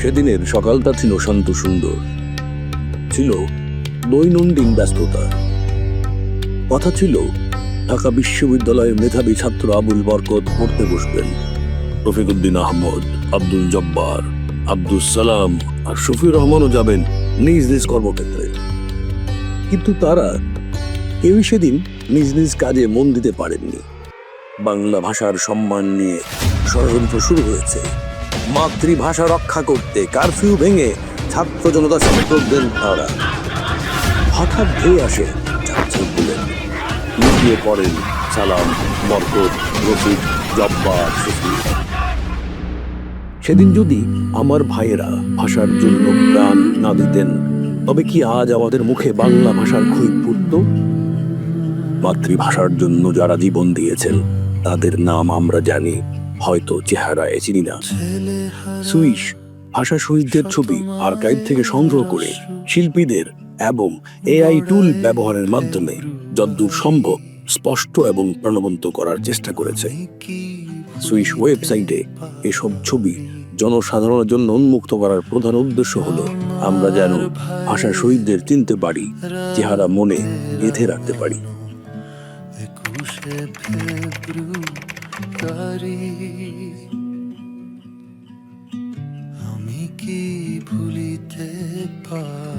সেদিনের সকালটা ছিল শান্ত সুন্দর, ছিল দৈনন্দিন ব্যস্ততা। কথা ছিল ঢাকা বিশ্ববিদ্যালয়ের মেধাবী ছাত্র আবুল বরকত পড়তে বসবেন। রফিকুদ্দিন আহমদ, আব্দুল জব্বার, আব্দুল সালাম আর শফিউর রহমানও যাবেন নিজ নিজ কর্মক্ষেত্রে। কিন্তু তারা কেউই সেদিন নিজ নিজ কাজে মন দিতে পারেননি। বাংলা ভাষার সম্মান নিয়ে ষড়যন্ত্র শুরু হয়েছে। মাতৃভাষা রক্ষা করতে কারফিউ ভেঙে ছাত্র জনতা সমর্থক দেন তারা। হঠাৎ ধেয়ে আসে ছাত্র বলেন, লুকিয়ে পড়েন সালাম, বরকত, রফিক, জব্বার, শফি। সেদিন যদি আমার ভাইয়েরা ভাষার জন্য প্রাণ না দিতেন, তবে কি আজ আমাদের মুখে বাংলা ভাষার খুঁত ফুটত? মাতৃভাষার জন্য যারা জীবন দিয়েছেন তাদের নাম আমরা জানি, হয়তো চেহারায় চিনি না। সুইস ভাষা শহীদদের ছবি আর্কাইভ থেকে সংগ্রহ করে শিল্পীদের এবং এআই টুল ব্যবহারের মাধ্যমে যতদূর সম্ভব স্পষ্ট এবং প্রাণবন্ত করার চেষ্টা করেছে। সুইস ওয়েবসাইটে এসব ছবি জনসাধারণের জন্য উন্মুক্ত করার প্রধান উদ্দেশ্য হলো আমরা যেন ভাষা শহীদদের চিনতে পারি, চেহারা মনে গেঁথে রাখতে পারি। আমি কি ভুলিতে পারি?